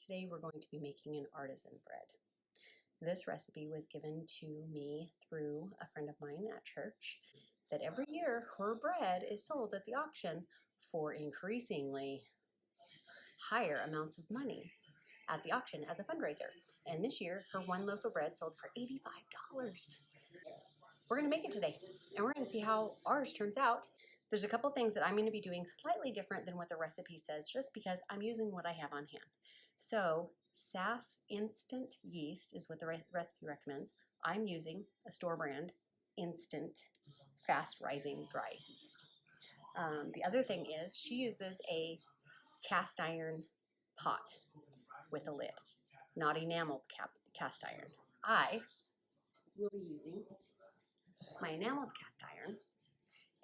Today we're going to be making an artisan bread. This recipe was given to me through a friend of mine at church, that every year her bread is sold at the auction for increasingly higher amounts of money at the auction as a fundraiser. And this year her one loaf of bread sold for $85. We're going to make it today and we're going to see how ours turns out. There's a couple things that I'm going to be doing slightly different than what the recipe says, just because I'm using what I have on hand. So SAF instant yeast is what the recipe recommends. I'm using a store brand instant fast rising dry yeast. The other thing is she uses a cast iron pot with a lid, not enameled cast iron. I will be using my enameled cast iron,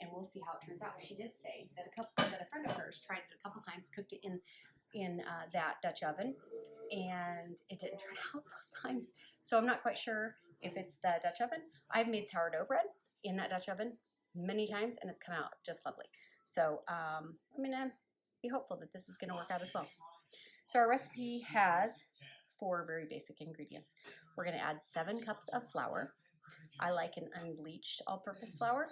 and we'll see how it turns out. She did say that a friend of hers tried it a couple times, cooked it in that Dutch oven, and it didn't turn out both times. So I'm not quite sure if it's the Dutch oven. I've made sourdough bread in that Dutch oven many times, and it's come out just lovely. So I'm gonna be hopeful that this is gonna work out as well. So our recipe has 4 very basic ingredients. We're gonna add 7 cups of flour. I like an unbleached all-purpose flour.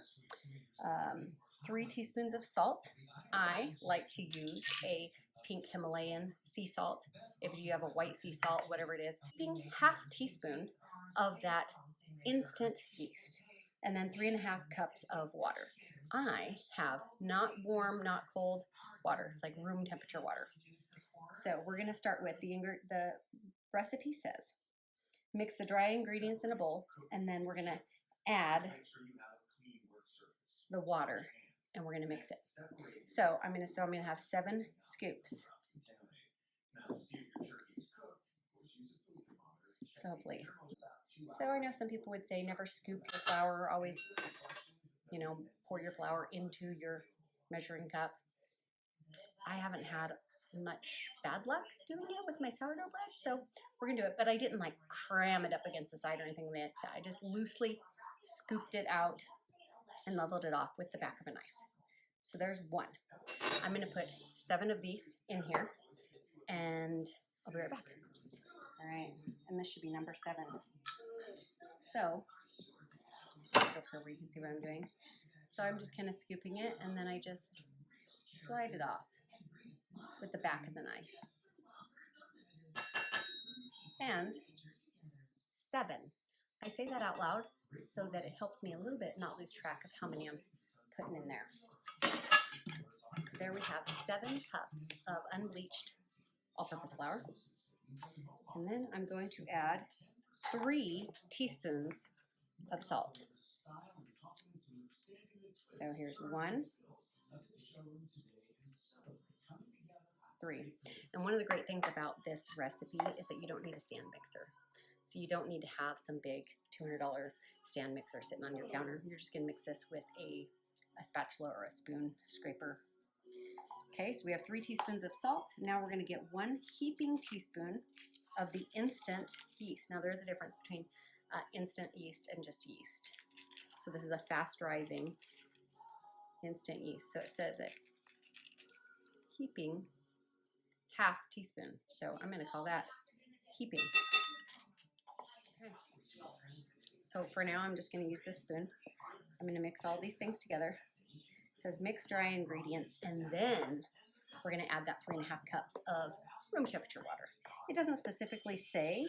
3 teaspoons of salt. I like to use a pink Himalayan sea salt. If you have a white sea salt, whatever it is, ½ teaspoon of that instant yeast, and then 3½ cups of water. I have not warm, not cold water. It's like room temperature water. So we're going to start with the recipe says, mix the dry ingredients in a bowl, and then we're going to add the water, and we're going to mix it. So I'm going to have 7 scoops. So hopefully. So I know some people would say never scoop your flour, always, pour your flour into your measuring cup. I haven't had much bad luck doing it with my sourdough bread, so we're gonna do it. But I didn't like cram it up against the side or anything like that. I just loosely scooped it out and leveled it off with the back of a knife. So there's 1. I'm gonna put 7 of these in here, and I'll be right back. All right, and this should be number 7. So over where you can see what I'm doing. So I'm just kind of scooping it, and then I just slide it off with the back of the knife. And 7. I say that out loud so that it helps me a little bit not lose track of how many I'm putting in there. So there we have 7 cups of unbleached all-purpose flour. And then I'm going to add 3 teaspoons of salt. So here's 1, 3. And one of the great things about this recipe is that you don't need a stand mixer. So you don't need to have some big $200 stand mixer sitting on your counter. You're just going to mix this with a spatula or a spoon scraper. Okay, so we have 3 teaspoons of salt. Now we're going to get 1 heaping teaspoon of the instant yeast. Now there is a difference between instant yeast and just yeast. So this is a fast rising instant yeast. So it says it heaping ½ teaspoon. So I'm going to call that heaping. Okay. So for now, I'm just going to use this spoon. I'm going to mix all these things together. It says mix dry ingredients, and then we're going to add that 3½ cups of room temperature water. It doesn't specifically say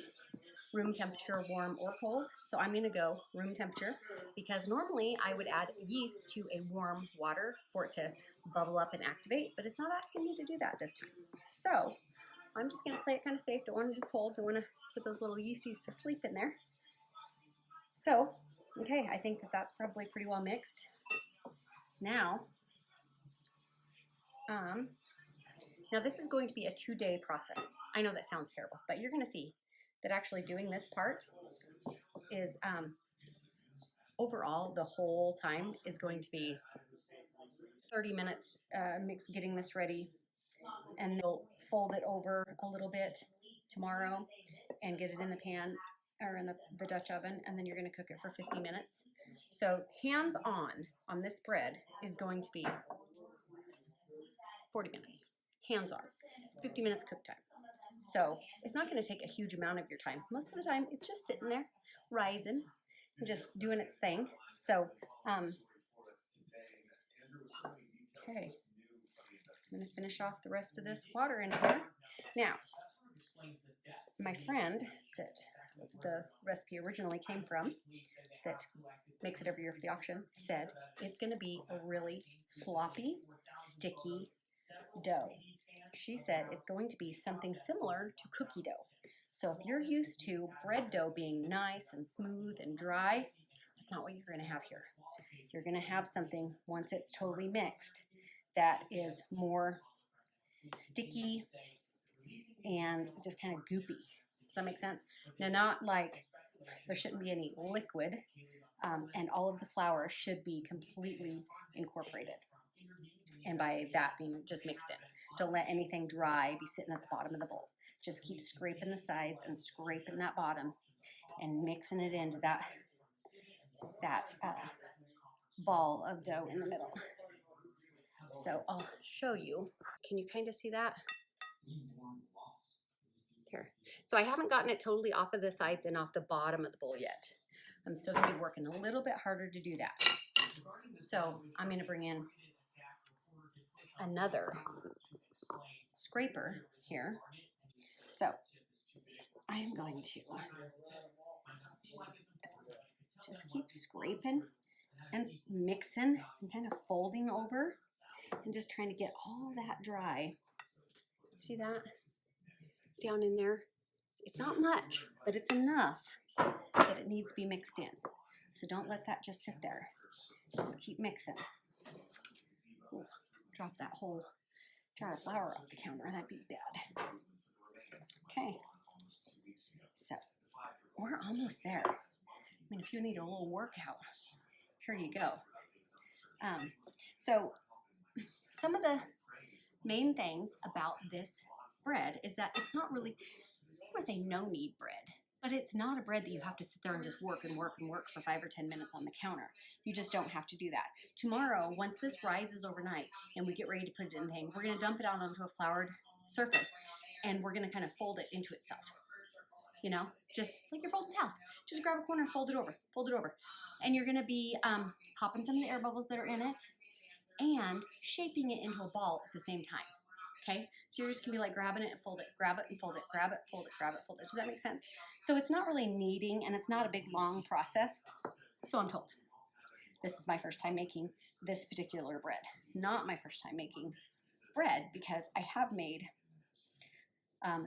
room temperature, warm or cold, so I'm going to go room temperature, because normally I would add yeast to a warm water for it to bubble up and activate, but it's not asking me to do that this time. So I'm just going to play it kind of safe. Don't want to do cold, don't want to put those little yeasties to sleep in there. So, okay, I think that that's probably pretty well mixed. Now this is going to be a 2-day process. I know that sounds terrible, but you're going to see that actually doing this part is, overall, the whole time is going to be 30 minutes getting this ready, and they'll fold it over a little bit tomorrow and get it in the pan or in the Dutch oven, and then you're going to cook it for 50 minutes. So hands-on this bread is going to be 40 minutes. Hands-on. 50 minutes cook time. So it's not going to take a huge amount of your time. Most of the time, it's just sitting there, rising, and just doing its thing. So, okay, I'm going to finish off the rest of this water in here. Now, my friend that the recipe originally came from, that makes it every year for the auction, said it's going to be a really sloppy, sticky dough. She said it's going to be something similar to cookie dough. So if you're used to bread dough being nice and smooth and dry, that's not what you're going to have here. You're going to have something, once it's totally mixed, that is more sticky and just kind of goopy. Does that make sense? Now, not like there shouldn't be any liquid, and all of the flour should be completely incorporated. And by that being just mixed in. Don't let anything dry be sitting at the bottom of the bowl. Just keep scraping the sides and scraping that bottom and mixing it into that ball of dough in the middle. So I'll show you. Can you kind of see that? Here. So I haven't gotten it totally off of the sides and off the bottom of the bowl yet. I'm still going to be working a little bit harder to do that. So I'm going to bring in another scraper here. So I am going to just keep scraping and mixing and kind of folding over and just trying to get all that dry. See that? Down in there. It's not much, but it's enough that it needs to be mixed in. So don't let that just sit there. Just keep mixing. Ooh, drop that whole jar of flour off the counter. That'd be bad. Okay. So we're almost there. I mean, if you need a little workout, here you go. So some of the main things about this bread is that it's not really, I want to say no knead bread, but it's not a bread that you have to sit there and just work and work and work for 5 or 10 minutes on the counter. You just don't have to do that. Tomorrow, once this rises overnight and we get ready to put it in the thing, we're going to dump it out onto a floured surface and we're going to kind of fold it into itself. You know, just like you're folding towels. Just grab a corner, fold it over. And you're going to be popping some of the air bubbles that are in it and shaping it into a ball at the same time. Okay, so you're just gonna be like grabbing it and fold it, grab it and fold it, grab it, fold it, grab it, fold it. Does that make sense? So it's not really kneading and it's not a big long process. So I'm told. This is my first time making this particular bread. Not my first time making bread because I have made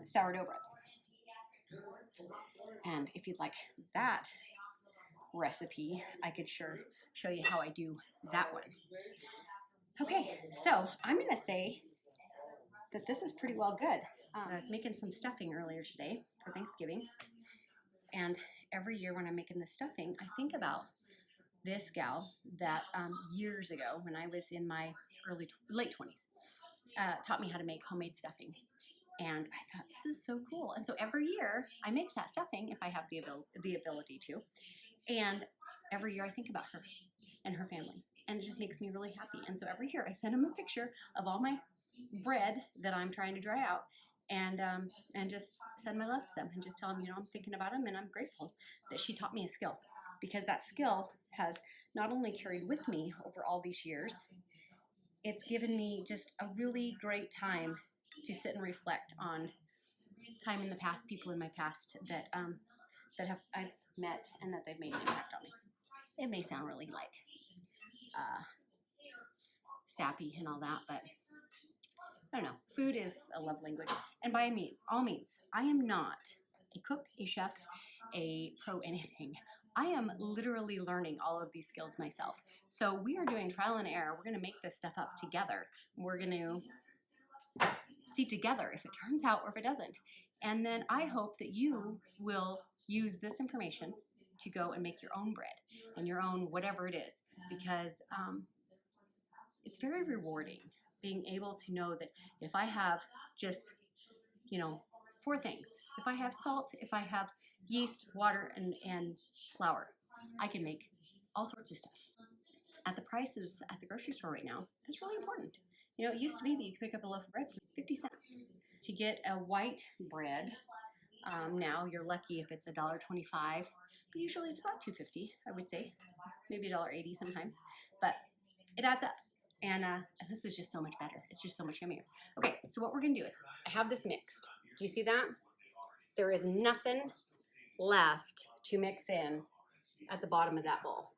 sourdough bread. And if you'd like that recipe, I could sure show you how I do that one. Okay, so I'm gonna say that this is pretty well good. I was making some stuffing earlier today for Thanksgiving, and every year when I'm making this stuffing, I think about this gal that years ago, when I was in my late 20s, taught me how to make homemade stuffing, and I thought, this is so cool. And so every year I make that stuffing if I have the ability to, and every year I think about her and her family, and it just makes me really happy. And so every year I send them a picture of all my bread that I'm trying to dry out, and just send my love to them and just tell them, you know, I'm thinking about them and I'm grateful that she taught me a skill, because that skill has not only carried with me over all these years, it's given me just a really great time to sit and reflect on time in the past, people in my past that I've met and that they've made an impact on me. It may sound really like sappy and all that, but I don't know. Food is a love language. And by all means, I am not a cook, a chef, a pro anything. I am literally learning all of these skills myself. So we are doing trial and error. We're going to make this stuff up together. We're going to see together if it turns out or if it doesn't. And then I hope that you will use this information to go and make your own bread and your own whatever it is, because it's very rewarding being able to know that if I have just, 4 things, if I have salt, if I have yeast, water, and flour, I can make all sorts of stuff. At the prices at the grocery store right now, that's really important. You know, it used to be that you could pick up a loaf of bread for 50 cents. To get a white bread, now you're lucky if it's $1.25, but usually it's about $2.50, I would say, maybe $1.80 sometimes, but it adds up. And this is just so much better. It's just so much yummier. Okay, so what we're gonna do is, I have this mixed. Do you see that? There is nothing left to mix in at the bottom of that bowl.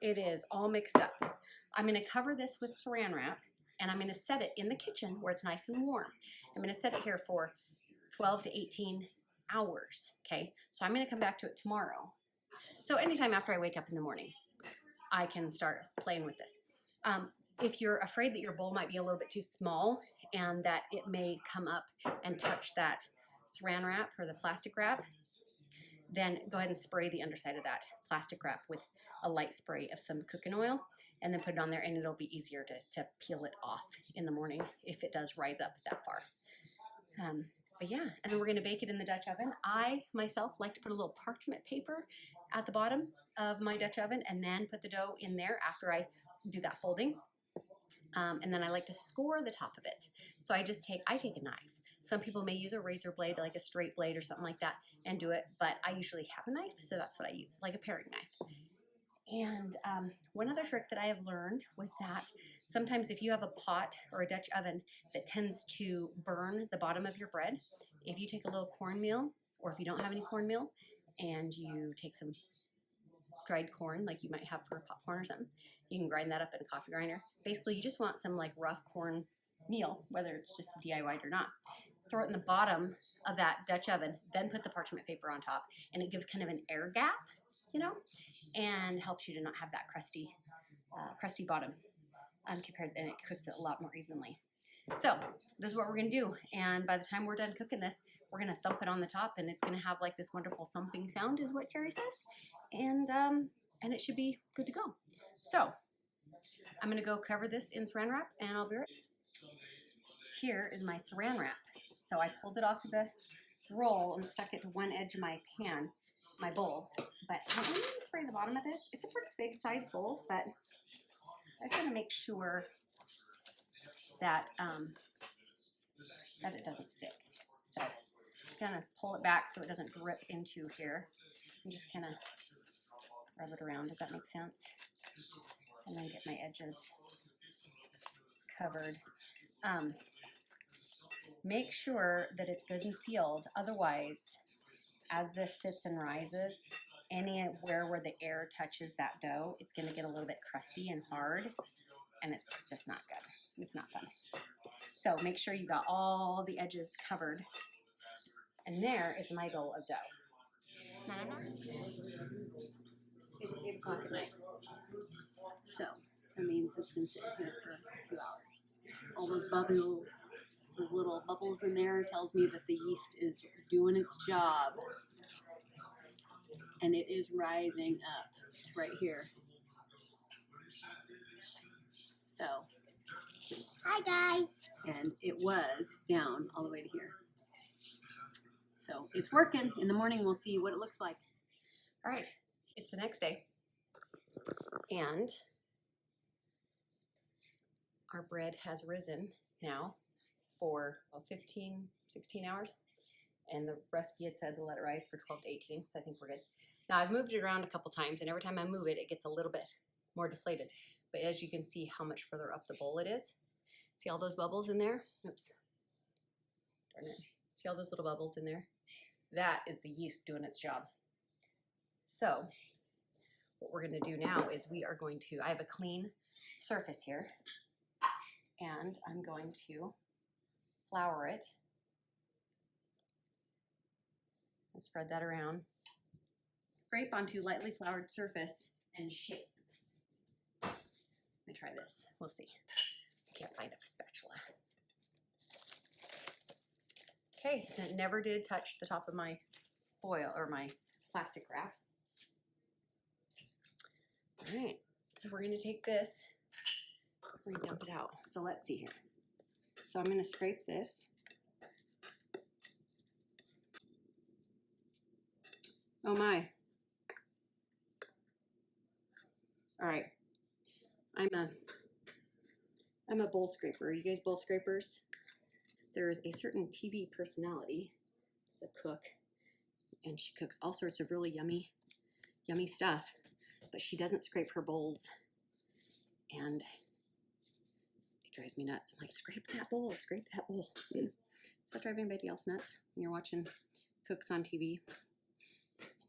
It is all mixed up. I'm gonna cover this with saran wrap, and I'm gonna set it in the kitchen where it's nice and warm. I'm gonna set it here for 12 to 18 hours, okay? So I'm gonna come back to it tomorrow. So anytime after I wake up in the morning, I can start playing with this. If you're afraid that your bowl might be a little bit too small and that it may come up and touch that saran wrap or the plastic wrap, then go ahead and spray the underside of that plastic wrap with a light spray of some cooking oil, and then put it on there, and it'll be easier to peel it off in the morning if it does rise up that far. But yeah, and then we're gonna bake it in the Dutch oven. I myself like to put a little parchment paper at the bottom of my Dutch oven and then put the dough in there after I do that folding. And then I like to score the top of it. So I take a knife. Some people may use a razor blade, like a straight blade or something like that, and do it, but I usually have a knife, so that's what I use, like a paring knife. And one other trick that I have learned was that sometimes if you have a pot or a Dutch oven that tends to burn the bottom of your bread, if you take a little cornmeal, or if you don't have any cornmeal, and you take some dried corn like you might have for popcorn or something, you can grind that up in a coffee grinder. Basically, you just want some like rough corn meal, whether it's just DIY'd or not. Throw it in the bottom of that Dutch oven, then put the parchment paper on top, and it gives kind of an air gap, you know, and helps you to not have that crusty bottom compared, and it cooks it a lot more evenly. So this is what we're gonna do, and by the time we're done cooking this, we're gonna thump it on the top, and it's gonna have like this wonderful thumping sound, is what Carrie says, and it should be good to go. So I'm gonna go cover this in saran wrap, and I'll be right back. Here is my saran wrap. So I pulled it off of the roll and stuck it to one edge of my pan, my bowl. But I'm going to spray the bottom of this. It's a pretty big size bowl, but I just want to make sure that that it doesn't stick. So I'm going to pull it back so it doesn't drip into here, and just kind of rub it around. Does that make sense? And then get my edges covered. Make sure that it's good and sealed. Otherwise, as this sits and rises, anywhere where the air touches that dough, it's going to get a little bit crusty and hard, and it's just not good. It's not fun. So make sure you got all the edges covered. And there is my bowl of dough. It's 8 o'clock at night. So that means it's been sitting here for a few hours. All those bubbles, those little bubbles in there, tells me that the yeast is doing its job. And it is rising up right here. So, hi guys. And it was down all the way to here. So it's working. In the morning we'll see what it looks like. All right, it's the next day. And our bread has risen now for 15, 16 hours. And the recipe had said to let it rise for 12 to 18, so I think we're good. Now I've moved it around a couple times, and every time I move it, it gets a little bit more deflated. But as you can see how much further up the bowl it is. See all those bubbles in there? Oops. Darn it. See all those little bubbles in there? That is the yeast doing its job. So what we're gonna do now is I have a clean surface here, and I'm going to flour it and spread that around. Scrape onto lightly floured surface and shape. Let me try this. We'll see. I can't find a spatula. Okay, and it never did touch the top of my foil or my plastic wrap. All right, so we're gonna take this, we're gonna dump it out. So let's see here. So I'm gonna scrape this. Oh my. All right, I'm I'm a bowl scraper. Are you guys bowl scrapers? There's a certain TV personality. It's a cook, and she cooks all sorts of really yummy stuff, but she doesn't scrape her bowls, and it drives me nuts. I'm like, scrape that bowl, scrape that bowl. Does that drive anybody else nuts when you're watching cooks on TV?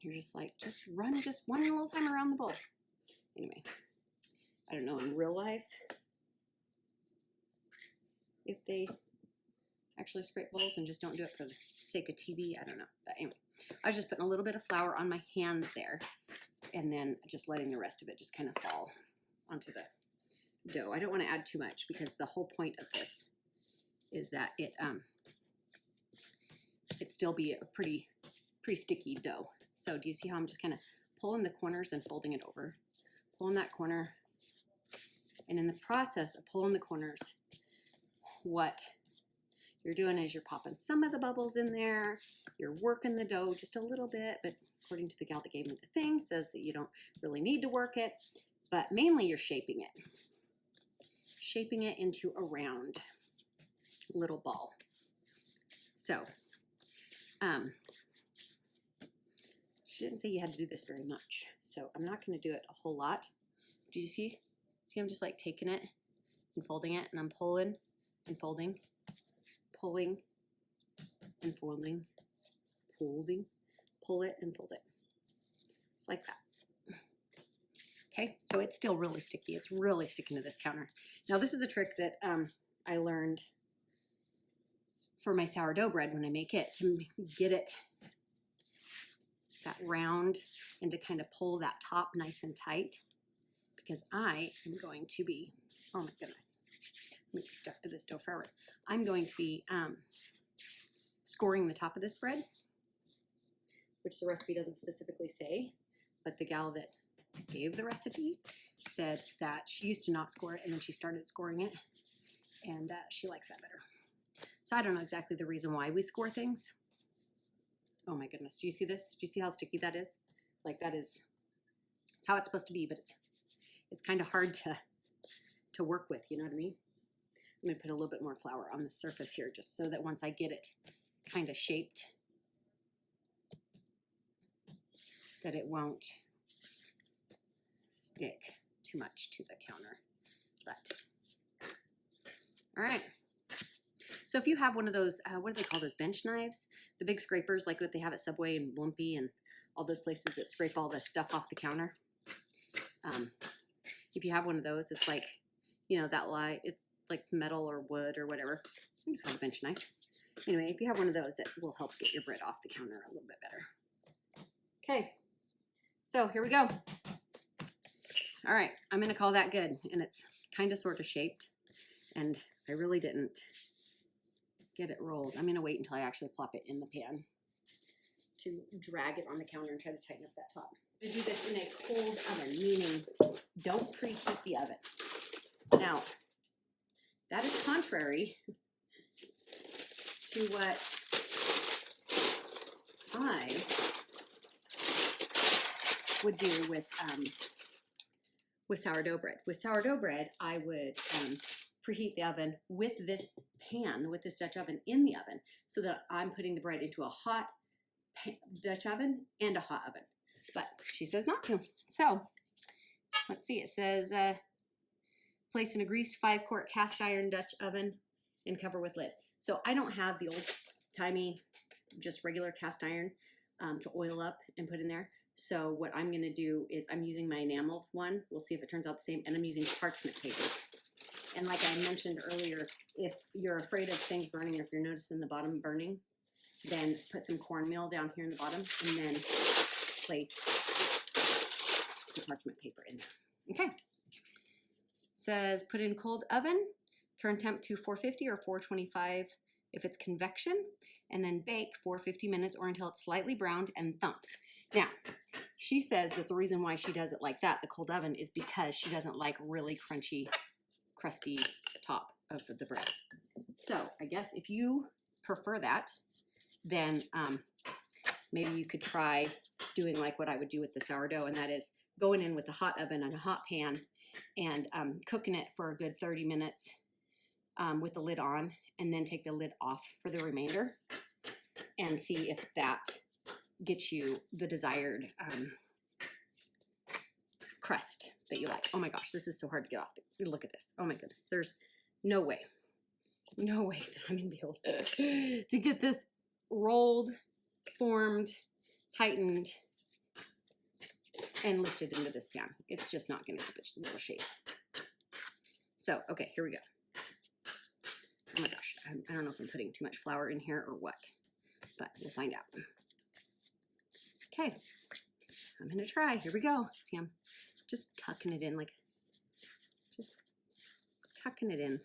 You're just like, just run just one little time around the bowl. Anyway, I don't know in real life if they actually scrape bowls and just don't do it for the sake of TV. I don't know. But anyway, I was just putting a little bit of flour on my hands there and then just letting the rest of it just kind of fall onto the dough. I don't want to add too much because the whole point of this is that it still be a pretty sticky dough. So do you see how I'm just kind of pulling the corners and folding it over? Pulling that corner. And in the process of pulling the corners, what you're doing is you're popping some of the bubbles in there. You're working the dough just a little bit, but according to the gal that gave me the thing, says that you don't really need to work it, but mainly you're shaping it. Shaping it into a round little ball. So, she didn't say you had to do this very much, so I'm not going to do it a whole lot. Do you see? See, I'm just like taking it and folding it, and I'm pulling and folding, pulling and folding, folding, pull it and fold it. It's like that. Okay, so it's still really sticky. It's really sticking to this counter. Now, this is a trick that I learned for my sourdough bread when I make it, to get it that round and to kind of pull that top nice and tight, because I am going to be, oh my goodness, I'm going to be stuck to this dough forever. I'm going to be scoring the top of this bread, which the recipe doesn't specifically say, but the gal that gave the recipe said that she used to not score it and then she started scoring it, and she likes that better. So I don't know exactly the reason why we score things. Oh my goodness, do you see this? Do you see how sticky that is? Like that is, it's how it's supposed to be, but it's kind of hard to work with, you know what I mean? I'm gonna put a little bit more flour on the surface here just so that once I get it kind of shaped, that it won't stick too much to the counter. But, all right. So if you have one of those, what do they call those, bench knives? The big scrapers like what they have at Subway and Blimpie and all those places that scrape all the stuff off the counter. If you have one of those, it's like, you know, that light, it's like metal or wood or whatever. I think it's called a bench knife. Anyway, if you have one of those, it will help get your bread off the counter a little bit better. Okay, so here we go. All right, I'm gonna call that good, and it's kind of sort of shaped, and I really didn't get it rolled. I'm gonna wait until I actually plop it in the pan to drag it on the counter and try to tighten up that top. I do this in a cold oven, meaning don't preheat the oven. Now, that is contrary to what I would do with sourdough bread. With sourdough bread, I would preheat the oven with this pan, with this Dutch oven in the oven, so that I'm putting the bread into a hot Dutch oven and a hot oven. But she says not to. So let's see, it says place in a greased 5-quart cast iron Dutch oven and cover with lid. So I don't have the old timey, just regular cast iron to oil up and put in there. So what I'm gonna do is I'm using my enameled one. We'll see if it turns out the same, and I'm using parchment paper. And like I mentioned earlier, if you're afraid of things burning, or if you're noticing the bottom burning, then put some cornmeal down here in the bottom and then place the parchment paper in there. Okay. Says put in cold oven, turn temp to 450 or 425 if it's convection, and then bake for 50 minutes or until it's slightly browned and thumps. Now, she says that the reason why she does it like that, the cold oven, is because she doesn't like really crunchy, crusty top of the bread. So I guess if you prefer that, then maybe you could try doing like what I would do with the sourdough, and that is going in with a hot oven and a hot pan and cooking it for a good 30 minutes with the lid on, and then take the lid off for the remainder and see if that gets you the desired crust that you like. Oh my gosh, this is so hard to get off. Look at this. Oh my goodness. There's no way that I'm gonna be able to get this rolled, formed, tightened, and lifted into this pan. It's just not gonna keep its little shape. So, okay, here we go. Oh my gosh, I don't know if I'm putting too much flour in here or what, but we'll find out. Okay, I'm gonna try. Here we go. See, I'm just tucking it in, like, just tucking it in.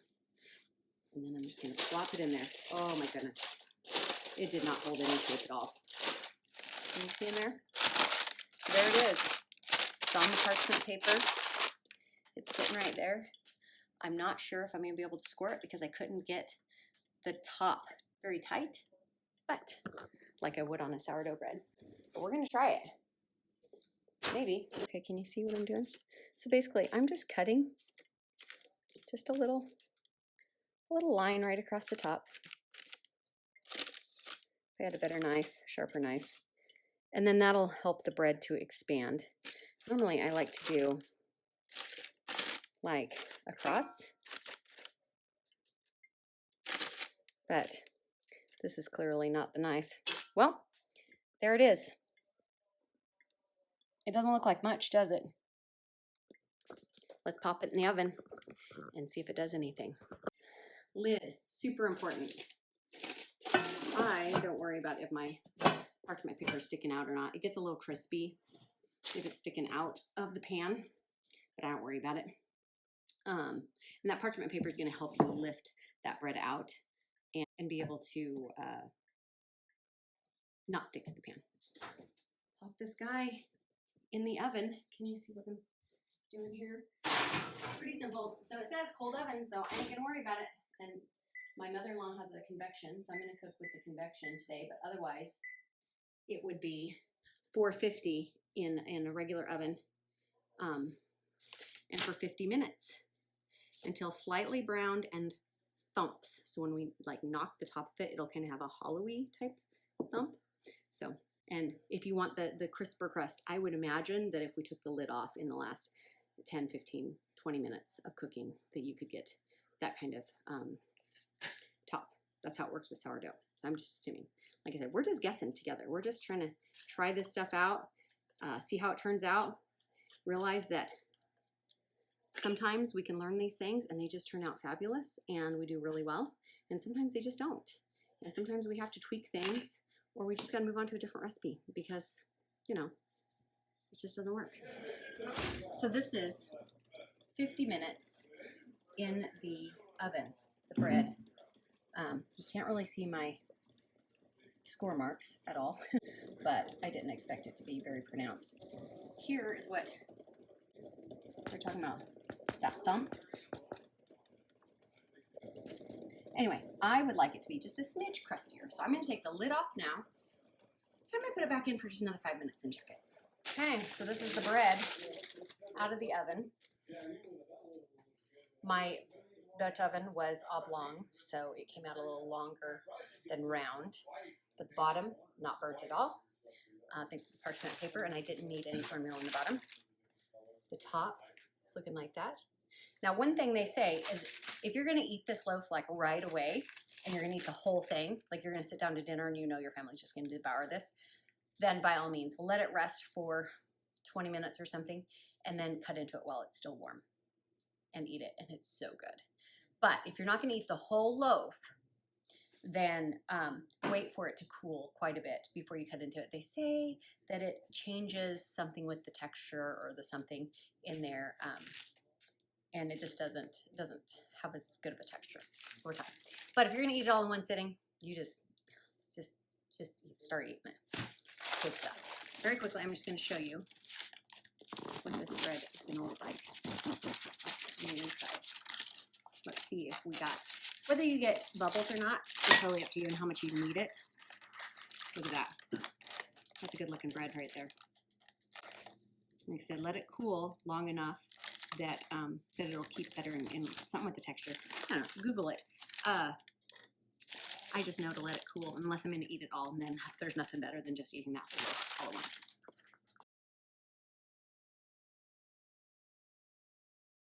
And then I'm just gonna plop it in there. Oh my goodness. It did not hold any shape at all. Can you see in there? So there it is. It's on the parchment paper. It's sitting right there. I'm not sure if I'm gonna be able to score it because I couldn't get the top very tight, but like I would on a sourdough bread. But we're gonna try it. Maybe. Okay, can you see what I'm doing? So basically, I'm just cutting just a little line right across the top. If I had a better knife, sharper knife. And then that'll help the bread to expand. Normally, I like to do like across, but this is clearly not the knife. Well, there it is. It doesn't look like much, does it? Let's pop it in the oven and see if it does anything. Lid, super important. I don't worry about if my parchment paper is sticking out or not. It gets a little crispy if it's sticking out of the pan, but I don't worry about it. And that parchment paper is going to help you lift that bread out and be able to not stick to the pan. Pop this guy in the oven. Can you see what I'm doing here? Pretty simple. So it says cold oven, so I ain't gonna worry about it. And my mother-in-law has a convection, so I'm gonna cook with the convection today, but otherwise it would be 450 in a regular oven, and for 50 minutes until slightly browned and thumps. So when we like knock the top of it, it'll kind of have a hollowy type thump. So, and if you want the crisper crust, I would imagine that if we took the lid off in the last 10, 15, 20 minutes of cooking, that you could get that kind of top. That's how it works with sourdough. So I'm just assuming. Like I said, we're just guessing together. We're just trying to try this stuff out, see how it turns out, realize that sometimes we can learn these things and they just turn out fabulous and we do really well. And sometimes they just don't. And sometimes we have to tweak things, or we just got to move on to a different recipe because, you know, it just doesn't work. So this is 50 minutes in the oven, the bread. You can't really see my score marks at all, but I didn't expect it to be very pronounced. Here is what we're talking about, that thump. Anyway, I would like it to be just a smidge crustier. So I'm going to take the lid off now. I'm going to put it back in for just another 5 minutes and check it. Okay, so this is the bread out of the oven. My Dutch oven was oblong, so it came out a little longer than round. But the bottom, not burnt at all, thanks to the parchment paper, and I didn't need any cornmeal in the bottom. The top is looking like that. Now, one thing they say is if you're going to eat this loaf like right away, and you're going to eat the whole thing, like you're going to sit down to dinner and you know your family's just going to devour this, then by all means, let it rest for 20 minutes or something, and then cut into it while it's still warm and eat it, and it's so good. But if you're not going to eat the whole loaf, then wait for it to cool quite a bit before you cut into it. They say that it changes something with the texture or the something in there, and it just doesn't have as good of a texture over time. But if you're going to eat it all in one sitting, you just start eating it. Good stuff. Very quickly, I'm just going to show you what this bread is going to look like on the inside. Let's see if we got, whether you get bubbles or not, it's totally up to you and how much you knead it. Look at that. That's a good looking bread right there. Like I said, let it cool long enough that that it'll keep better and something with the texture. I don't know. Google it. I just know to let it cool unless I'm going to eat it all, and then there's nothing better than just eating that whole all at once.